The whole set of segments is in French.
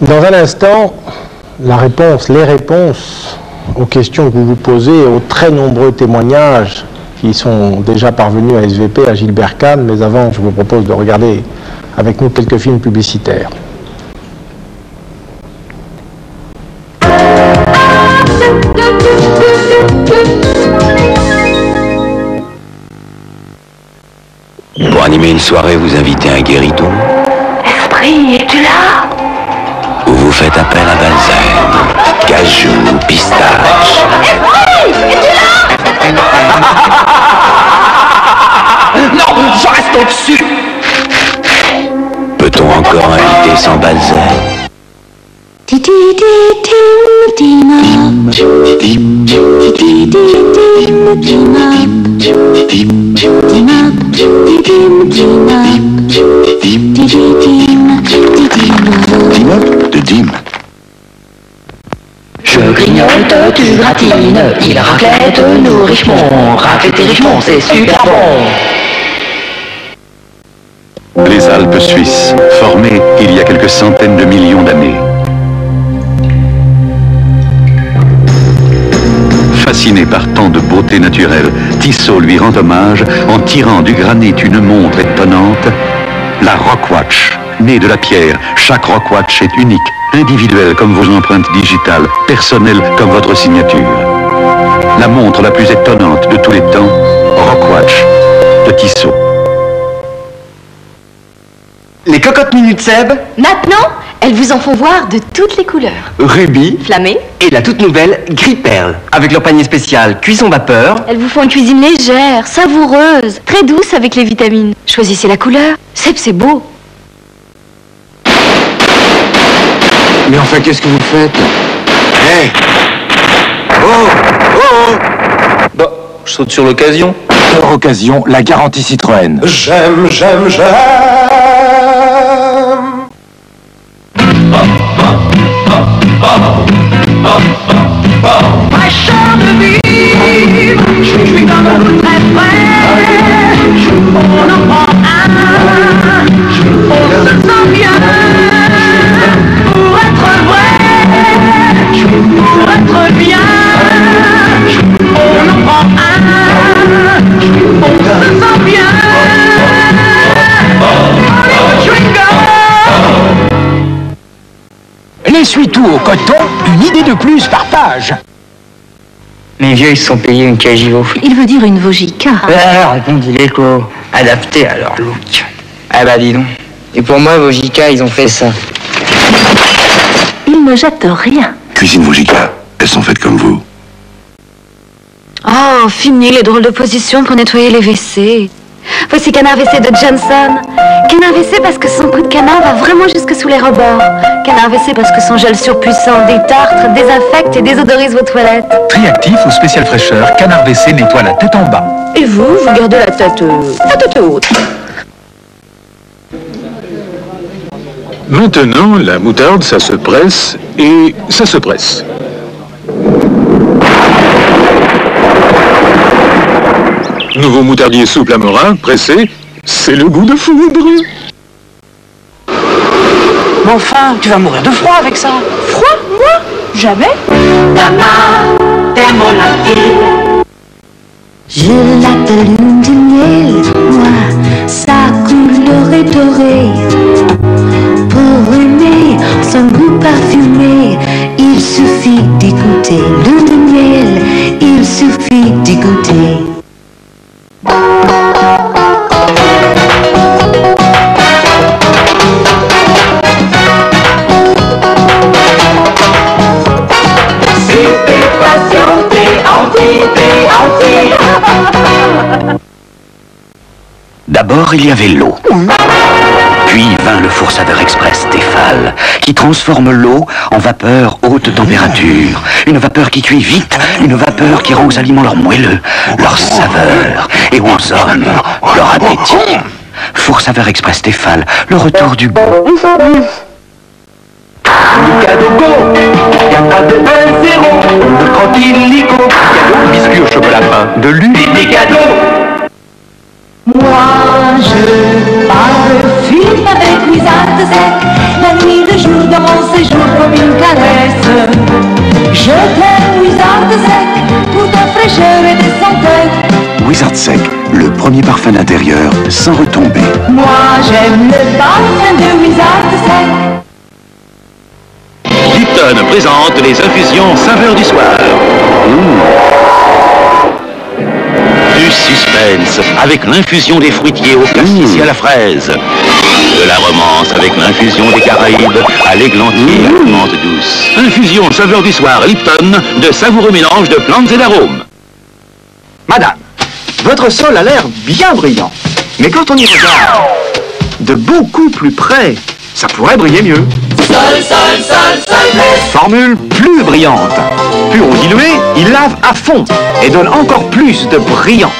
Dans un instant, les réponses aux questions que vous vous posez, aux très nombreux témoignages qui sont déjà parvenus à SVP, à Gilbert Kahn, mais avant, je vous propose de regarder avec nous quelques films publicitaires. Pour animer une soirée, vous invitez un guéridon. Esprit, es-tu là? Ou vous faites appel à Balzen, cajou, pistache. Esprit, es-tu là? Non, je reste au-dessus. Peut-on encore inviter sans Balzen? De Dim. Je grignote, tu gratines, il raclette nous Richemont. Raclette et Richemont, c'est super bon. Les Alpes suisses, formées il y a quelques centaines de millions d'années. Fasciné par tant de beauté naturelle, Tissot lui rend hommage en tirant du granit une montre étonnante, la Rockwatch. Née de la pierre, chaque Rockwatch est unique, individuelle comme vos empreintes digitales, personnelle comme votre signature. La montre la plus étonnante de tous les temps, Rockwatch de Tissot. Les cocottes minutes Seb, Maintenant, elles vous en font voir de toutes les couleurs. Ruby Flammée, et la toute nouvelle Gris Perle. Avec leur panier spécial cuisson vapeur. elles vous font une cuisine légère, savoureuse, très douce avec les vitamines. Choisissez la couleur. Seb, c'est beau. Mais enfin, qu'est-ce que vous faites? Hé! Oh! Oh! Bah, je saute sur l'occasion. Hors occasion, la garantie Citroën. J'aime. Fraîcheur de vivre, je suis comme un bout très frais. On en prend un, on se sent bien. Pour être vrai, pour être bien. On en prend un, on se sent bien. Hollywood Chewing Gum. L'essuie-tout au coton, une idée de plus par page. Mes vieux, ils se sont payés une Cagivo. Il veut dire une Vogica. Répondit l'écho. Adapté à leur look. Ah bah dis donc. Et pour moi, Vogica, ils ont fait ça. Il ne jette rien. Cuisine Vogica, elles sont faites comme vous. Oh, fini les drôles de positions pour nettoyer les WC. Voici Canard WC de Johnson. Canard WC parce que son coup de canard va vraiment jusque sous les rebords. Canard WC parce que son gel surpuissant détartre, désinfecte et désodorise vos toilettes. Triactif ou spécial fraîcheur, Canard WC nettoie la tête en bas. Et vous gardez la tête haute. Maintenant, la moutarde, ça se presse et ça se presse. Nouveau moutardier souple à Morin, pressé, c'est le goût de foudre. Mais enfin, tu vas mourir de froid avec ça. Froid, moi? Jamais. Je l'appelle lune de miel, moi, sa couleur est dorée. Pour aimer son goût parfumé, il suffit d'écouter. Lune de miel, il suffit d'écouter. D'abord, il y avait l'eau. Puis vint le four saveur express Tefal, qui transforme l'eau en vapeur haute température. Une vapeur qui cuit vite, une vapeur qui rend aux aliments leur moelleux, leur saveur, et aux hommes leur appétit. Four saveur express Tefal, le retour du goût. Cadeau go, y'a pas de 1-0, de tranquille Nico. Cadeau, biscuit au chocolat fin, de lui. Des cadeaux. Moi je parle film avec Louisa de Sec, la nuit, le jour dans mon séjour en tête. Wizard Sec, le premier parfum d'intérieur sans retomber. Moi j'aime le parfum de Wizard Sec. Lipton présente les infusions saveur du soir. Du suspense avec l'infusion des fruitiers au cassis et à la fraise. De la romance avec l'infusion des Caraïbes à l'églantier et à la menthe douce. Infusion saveur du soir Lipton, de savoureux mélange de plantes et d'arômes. Madame, votre sol a l'air bien brillant. Mais quand on y regarde de beaucoup plus près, ça pourrait briller mieux. Formule plus brillante. Pur ou dilué, il lave à fond et donne encore plus de brillant.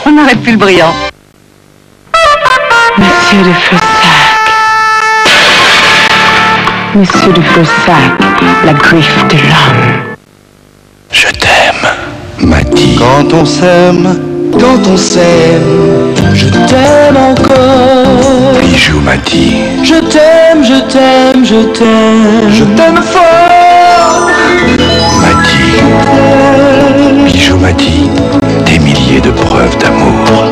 On n'arrête plus le brillant. Monsieur de Froussac. Monsieur de Froussac, la griffe de l'homme. Je t'aime, Mati. Quand on s'aime, je t'aime encore. Bijou, Mati. Je t'aime, je t'aime, je t'aime. Je t'aime fort. Mati. Bijou, Mati. Des milliers de preuves d'amour.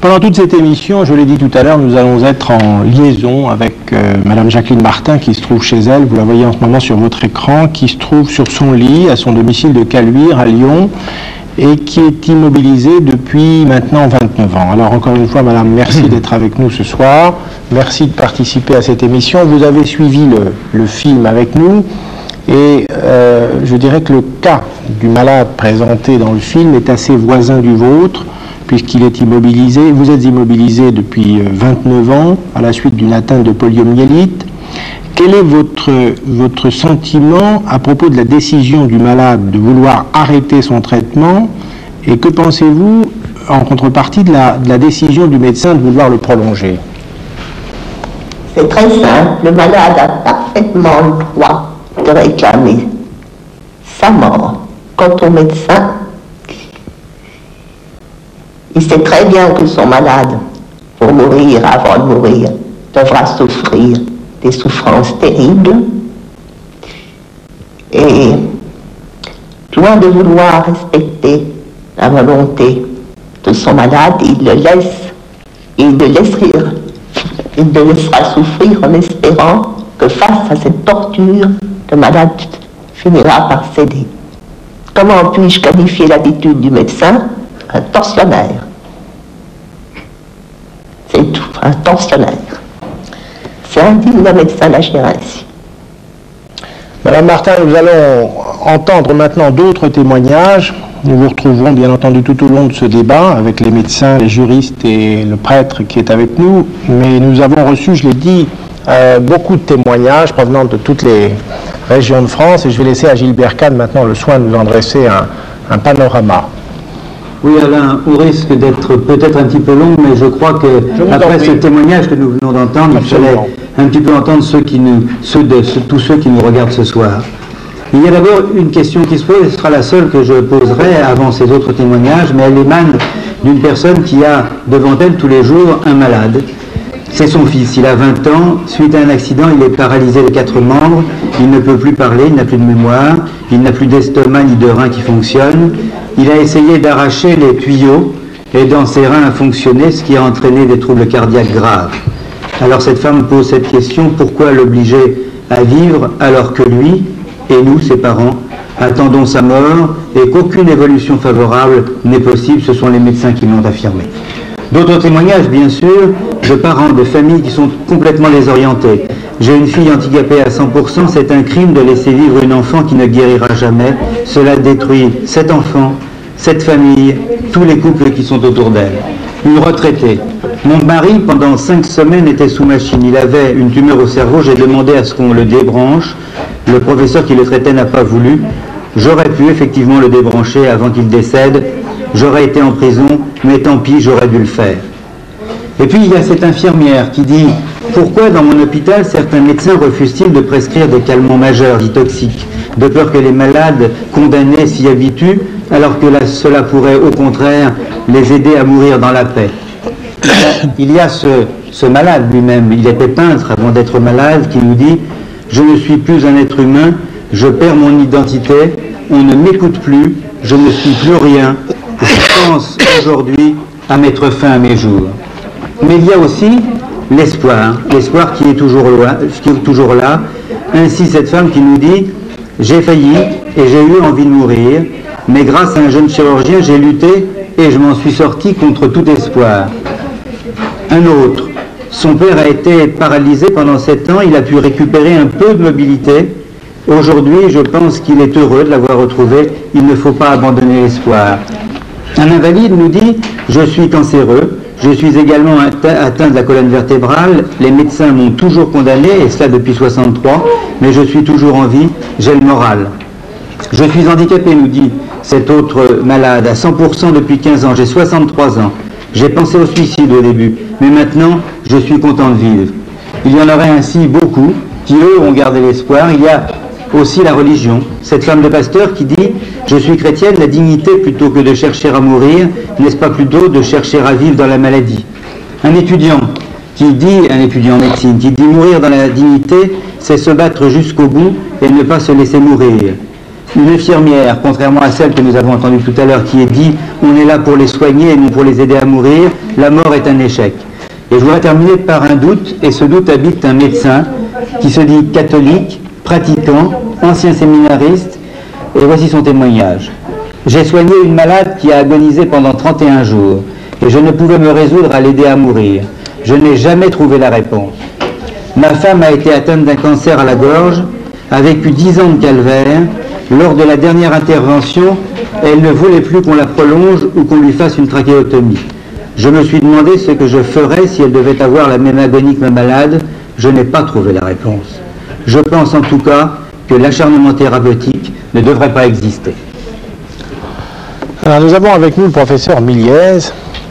Pendant toute cette émission, je l'ai dit tout à l'heure, nous allons être en liaison avec Madame Jacqueline Martin qui se trouve chez elle, vous la voyez en ce moment sur votre écran, qui se trouve sur son lit à son domicile de Caluire à Lyon et qui est immobilisée depuis maintenant 29 ans. Alors encore une fois, Madame, merci d'être avec nous ce soir, merci de participer à cette émission. Vous avez suivi le film avec nous et je dirais que le cas du malade présenté dans le film est assez voisin du vôtre, puisqu'il est immobilisé. Vous êtes immobilisé depuis 29 ans à la suite d'une atteinte de poliomyélite. Quel est votre sentiment à propos de la décision du malade de vouloir arrêter son traitement et que pensez-vous en contrepartie de la décision du médecin de vouloir le prolonger? C'est très simple, le malade a parfaitement le droit de réclamer sa mort. Quant au médecin, il sait très bien que son malade, pour mourir, avant de mourir, devra souffrir des souffrances terribles. Et loin de vouloir respecter la volonté de son malade, il le laissera souffrir en espérant que face à cette torture, le malade finira par céder. Comment puis-je qualifier l'attitude du médecin? Un tortionnaire. C'est tout, un tortionnaire. C'est indigne d'un médecin d'agir ainsi. Madame Martin, nous allons entendre maintenant d'autres témoignages. Nous vous retrouverons bien entendu tout au long de ce débat avec les médecins, les juristes et le prêtre qui est avec nous. Mais nous avons reçu, je l'ai dit, beaucoup de témoignages provenant de toutes les régions de France et je vais laisser à Gilbert Kahn maintenant le soin de nous en dresser un panorama. Oui, Alain, au risque d'être peut-être un petit peu long, mais je crois que après ce témoignage que nous venons d'entendre, il fallait un petit peu entendre tous ceux qui nous regardent ce soir. Il y a d'abord une question qui se pose, et ce sera la seule que je poserai avant ces autres témoignages, mais elle émane d'une personne qui a devant elle tous les jours un malade. C'est son fils, il a 20 ans, suite à un accident, il est paralysé des 4 membres, il ne peut plus parler, il n'a plus de mémoire, il n'a plus d'estomac ni de rein qui fonctionnent. Il a essayé d'arracher les tuyaux, aidant ses reins à fonctionner, ce qui a entraîné des troubles cardiaques graves. Alors cette femme pose cette question, pourquoi l'obliger à vivre alors que lui, et nous, ses parents, attendons sa mort et qu'aucune évolution favorable n'est possible, ce sont les médecins qui l'ont affirmé. D'autres témoignages, bien sûr, de parents, de familles qui sont complètement désorientés. J'ai une fille handicapée à 100%, c'est un crime de laisser vivre une enfant qui ne guérira jamais. Cela détruit cet enfant, cette famille, tous les couples qui sont autour d'elle. Une retraitée. Mon mari, pendant 5 semaines, était sous machine. Il avait une tumeur au cerveau, j'ai demandé à ce qu'on le débranche. Le professeur qui le traitait n'a pas voulu. J'aurais pu effectivement le débrancher avant qu'il décède. J'aurais été en prison, mais tant pis, j'aurais dû le faire. Et puis il y a cette infirmière qui dit « Pourquoi dans mon hôpital certains médecins refusent-ils de prescrire des calmants majeurs, dits toxiques, de peur que les malades condamnés s'y habituent, alors que cela pourrait au contraire les aider à mourir dans la paix ?» il y a ce malade lui-même, il était peintre avant d'être malade, qui nous dit « Je ne suis plus un être humain, je perds mon identité, on ne m'écoute plus, je ne suis plus rien, je pense aujourd'hui à mettre fin à mes jours. » Mais il y a aussi l'espoir, l'espoir qui est toujours là. Ainsi cette femme qui nous dit « J'ai failli et j'ai eu envie de mourir, mais grâce à un jeune chirurgien, j'ai lutté et je m'en suis sorti contre tout espoir. » Un autre, son père a été paralysé pendant 7 ans, il a pu récupérer un peu de mobilité. Aujourd'hui, je pense qu'il est heureux de l'avoir retrouvé, il ne faut pas abandonner l'espoir. Un invalide nous dit « Je suis cancéreux, je suis également atteint de la colonne vertébrale, les médecins m'ont toujours condamné, et cela depuis 63, mais je suis toujours en vie, j'ai le moral. Je suis handicapé, nous dit cet autre malade, à 100% depuis 15 ans, j'ai 63 ans. J'ai pensé au suicide au début, mais maintenant, je suis content de vivre. » Il y en aurait ainsi beaucoup qui, eux, ont gardé l'espoir. Il y a aussi la religion. Cette femme de pasteur qui dit « Je suis chrétienne, la dignité, plutôt que de chercher à mourir, n'est-ce pas plutôt de chercher à vivre dans la maladie ?» Un étudiant en médecine, qui dit « Mourir dans la dignité, c'est se battre jusqu'au bout et ne pas se laisser mourir. » Une infirmière, contrairement à celle que nous avons entendue tout à l'heure, qui est dit « On est là pour les soigner et non pour les aider à mourir, la mort est un échec. » Et je voudrais terminer par un doute, et ce doute habite un médecin qui se dit catholique, pratiquant, ancien séminariste, et voici son témoignage. « J'ai soigné une malade qui a agonisé pendant 31 jours, et je ne pouvais me résoudre à l'aider à mourir. Je n'ai jamais trouvé la réponse. Ma femme a été atteinte d'un cancer à la gorge, a vécu 10 ans de calvaire. Lors de la dernière intervention, elle ne voulait plus qu'on la prolonge ou qu'on lui fasse une trachéotomie. Je me suis demandé ce que je ferais si elle devait avoir la même agonie que ma malade. Je n'ai pas trouvé la réponse. Je pense en tout cas que l'acharnement thérapeutique ne devrait pas exister. » Alors nous avons avec nous le professeur Miliez.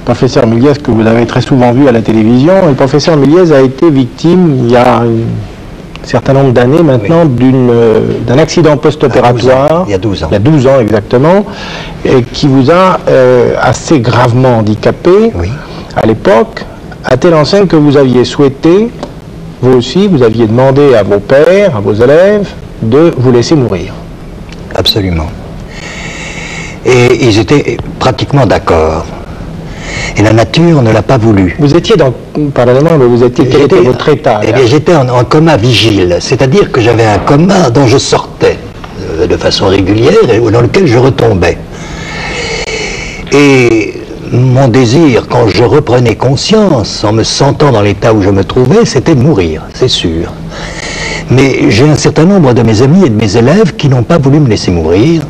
Professeur Miliez que vous avez très souvent vu à la télévision. Et le professeur Miliez a été victime il y a un certain nombre d'années maintenant d'un accident post-opératoire. Il y a 12 ans. Il y a 12 ans exactement. Et qui vous a assez gravement handicapé à l'époque, à telle enseigne que vous aviez souhaité, vous aussi, vous aviez demandé à vos pairs, à vos élèves, de vous laisser mourir. Absolument. Et ils étaient pratiquement d'accord. Et la nature ne l'a pas voulu. Vous étiez pardonnez-moi, mais vous étiez, quel était votre état? Eh bien, j'étais en coma vigile, c'est-à-dire que j'avais un coma dont je sortais de façon régulière et dans lequel je retombais. Et mon désir, quand je reprenais conscience, en me sentant dans l'état où je me trouvais, c'était de mourir, c'est sûr. Mais j'ai un certain nombre de mes amis et de mes élèves qui n'ont pas voulu me laisser mourir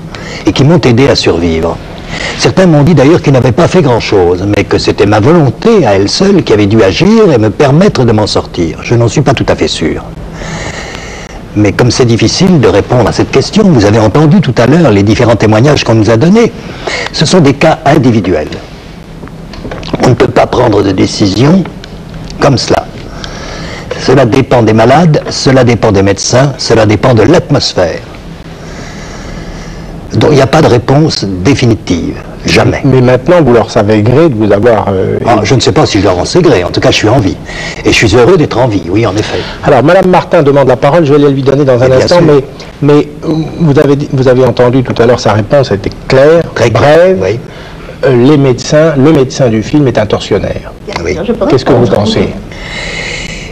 et qui m'ont aidé à survivre. Certains m'ont dit d'ailleurs qu'ils n'avaient pas fait grand-chose, mais que c'était ma volonté à elle seule qui avait dû agir et me permettre de m'en sortir. Je n'en suis pas tout à fait sûr. Mais comme c'est difficile de répondre à cette question, vous avez entendu tout à l'heure les différents témoignages qu'on nous a donnés. Ce sont des cas individuels. On ne peut pas prendre de décision comme cela. Cela dépend des malades, cela dépend des médecins, cela dépend de l'atmosphère. Donc il n'y a pas de réponse définitive, jamais. Mais maintenant, vous leur savez gré de vous avoir... je ne sais pas si je leur en sais gré, en tout cas je suis en vie. Et je suis heureux d'être en vie, oui, en effet. Alors, Madame Martin demande la parole, je vais lui donner dans un instant, mais vous avez entendu tout à l'heure, sa réponse était claire, très brève. Oui. Le médecin du film est un tortionnaire. Oui. Qu'est-ce que vous pensez?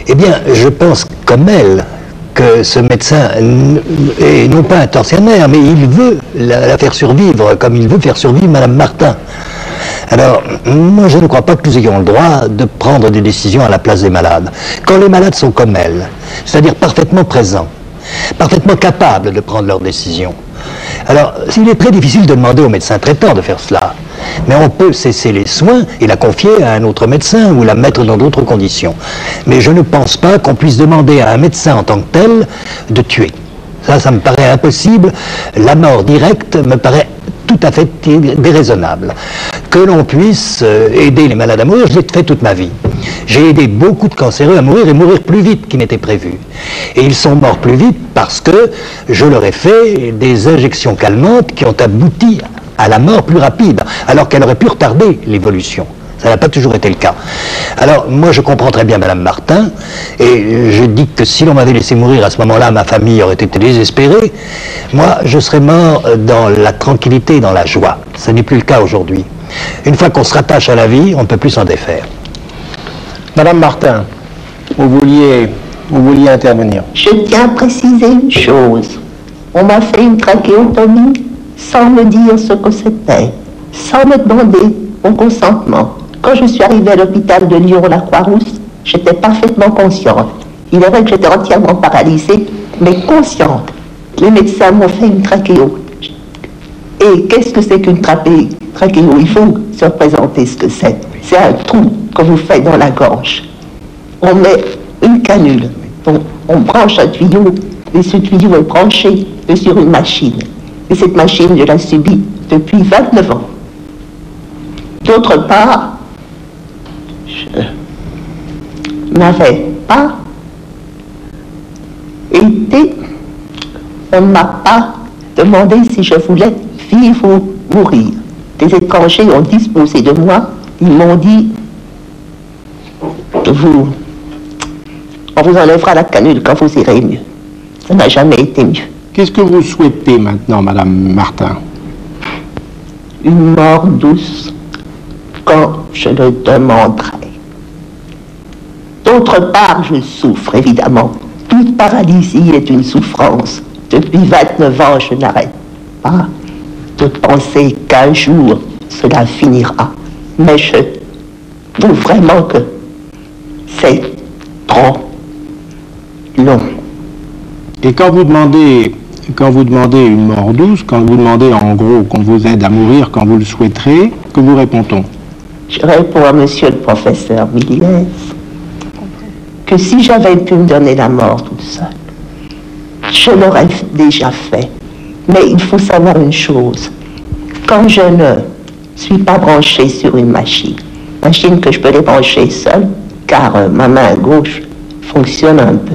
Eh bien, je pense comme elle, que ce médecin est non pas un tortionnaire, mais il veut la faire survivre, comme il veut faire survivre Madame Martin. Alors, moi je ne crois pas que nous ayons le droit de prendre des décisions à la place des malades. Quand les malades sont comme elle, c'est-à-dire parfaitement présents, parfaitement capables de prendre leurs décisions, alors il est très difficile de demander au médecin traitant de faire cela. Mais on peut cesser les soins et la confier à un autre médecin ou la mettre dans d'autres conditions. Mais je ne pense pas qu'on puisse demander à un médecin en tant que tel de tuer. Ça me paraît impossible. La mort directe me paraît tout à fait déraisonnable. Que l'on puisse aider les malades à mourir, je l'ai fait toute ma vie. J'ai aidé beaucoup de cancéreux à mourir et mourir plus vite qu'il n'était prévu. Et ils sont morts plus vite parce que je leur ai fait des injections calmantes qui ont abouti à la mort plus rapide, alors qu'elle aurait pu retarder l'évolution. Ça n'a pas toujours été le cas. Alors, moi, je comprends très bien Madame Martin, et je dis que si l'on m'avait laissé mourir à ce moment-là, ma famille aurait été désespérée. Moi, je serais mort dans la tranquillité et dans la joie. Ce n'est plus le cas aujourd'hui. Une fois qu'on se rattache à la vie, on ne peut plus s'en défaire. Madame Martin, vous vouliez intervenir. Je tiens à préciser une chose. On m'a fait une trachéotomie sans me dire ce que c'était, sans me demander mon consentement. Quand je suis arrivée à l'hôpital de Lyon, la Croix-Rousse, j'étais parfaitement consciente. Il est vrai que j'étais entièrement paralysée, mais consciente. Les médecins m'ont fait une trachéo. Et qu'est-ce que c'est qu'une trachéo? Il faut se représenter ce que c'est. C'est un trou que vous faites dans la gorge. On met une canule, on branche un tuyau, et ce tuyau est branché sur une machine. Et cette machine, je la subis depuis 29 ans. D'autre part, je n'avais pas été, on ne m'a pas demandé si je voulais vivre ou mourir. Des étrangers ont disposé de moi, ils m'ont dit, on vous enlèvera la canule quand vous irez mieux. Ça n'a jamais été mieux. Qu'est-ce que vous souhaitez maintenant, Madame Martin? Une mort douce, quand je le demanderai. D'autre part, je souffre, évidemment. Toute paralysie est une souffrance. Depuis 29 ans, je n'arrête pas de penser qu'un jour, cela finira. Mais je trouve vraiment que c'est trop long. Et quand vous demandez une mort douce, quand vous demandez en gros qu'on vous aide à mourir quand vous le souhaiterez, que vous répond-on? Je réponds à monsieur le professeur Milliez que si j'avais pu me donner la mort toute seule, je l'aurais déjà fait. Mais il faut savoir une chose. Quand je ne suis pas branché sur une machine que je peux débrancher seule, car ma main gauche fonctionne un peu.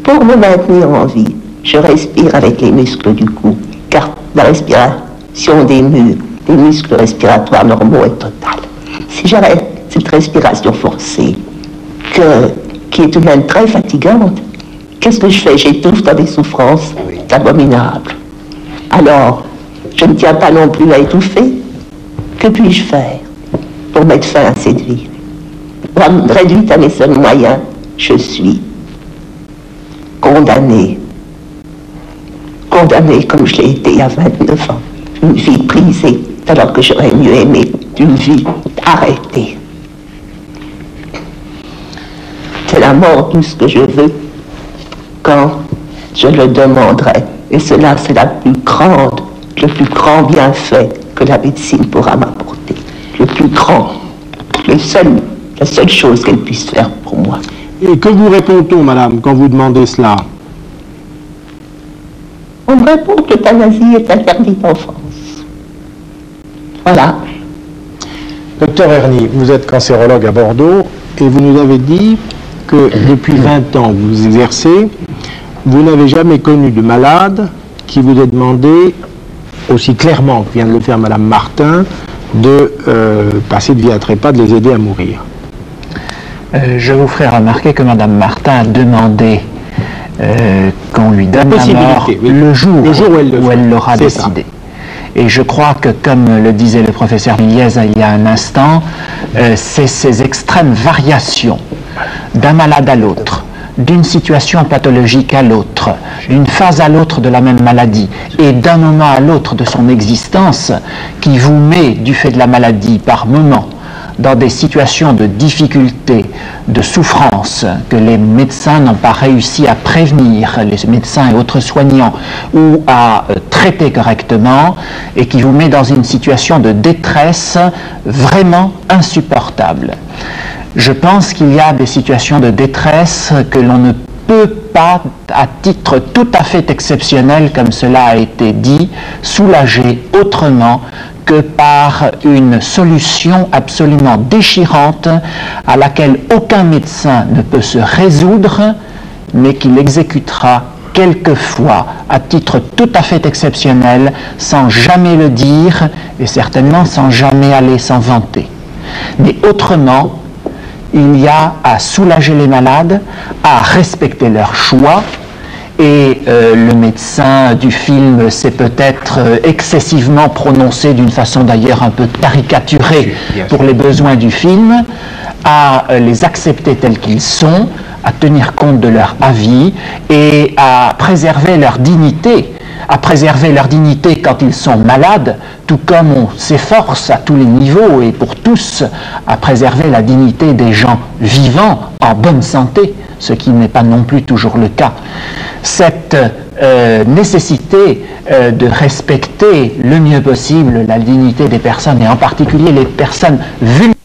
Pour me maintenir en vie, je respire avec les muscles du cou, car la respiration des muscles respiratoires normaux est totale. Si j'arrête cette respiration forcée, qui est tout de même très fatigante, qu'est-ce que je fais? J'étouffe dans des souffrances abominables. Alors, je ne tiens pas non plus à étouffer. Que puis-je faire pour mettre fin à cette vie? Réduite à mes seuls moyens, je suis condamné comme je l'ai été à 29 ans. Une vie brisée, alors que j'aurais mieux aimé une vie arrêtée. C'est la mort, tout ce que je veux, quand je le demanderai. Et cela, c'est le plus grand bienfait que la médecine pourra m'apporter. Le plus grand, la seule chose qu'elle puisse faire pour moi. Et que vous répond-on, madame, quand vous demandez cela? On me répond que l'euthanasie est interdite en France. Voilà. Docteur Erny, vous êtes cancérologue à Bordeaux et vous nous avez dit que depuis 20 ans que vous exercez, vous n'avez jamais connu de malade qui vous ait demandé, aussi clairement que vient de le faire Madame Martin, de passer de vie à trépas, de les aider à mourir. Je vous ferai remarquer que Madame Martin a demandé qu'on lui donne la mort le jour où elle l'aura décidé. Et je crois que, comme le disait le professeur Milliez il y a un instant, c'est ces extrêmes variations d'un malade à l'autre, d'une situation pathologique à l'autre, d'une phase à l'autre de la même maladie et d'un moment à l'autre de son existence qui vous met, du fait de la maladie, par moment, dans des situations de difficulté, de souffrance que les médecins n'ont pas réussi à prévenir, les médecins et autres soignants, ou à traiter correctement, et qui vous met dans une situation de détresse vraiment insupportable. Je pense qu'il y a des situations de détresse que l'on ne peut pas, à titre tout à fait exceptionnel, comme cela a été dit, soulager autrement que par une solution absolument déchirante à laquelle aucun médecin ne peut se résoudre, mais qu'il exécutera quelquefois à titre tout à fait exceptionnel, sans jamais le dire et certainement sans jamais aller s'en vanter. Mais autrement, il y a à soulager les malades, à respecter leurs choix, et le médecin du film s'est peut-être excessivement prononcé d'une façon d'ailleurs un peu caricaturée pour les besoins du film, à les accepter tels qu'ils sont, à tenir compte de leur avis et à préserver leur dignité. À préserver leur dignité quand ils sont malades, tout comme on s'efforce à tous les niveaux et pour tous à préserver la dignité des gens vivants en bonne santé, ce qui n'est pas non plus toujours le cas. Cette nécessité de respecter le mieux possible la dignité des personnes et en particulier les personnes vulnérables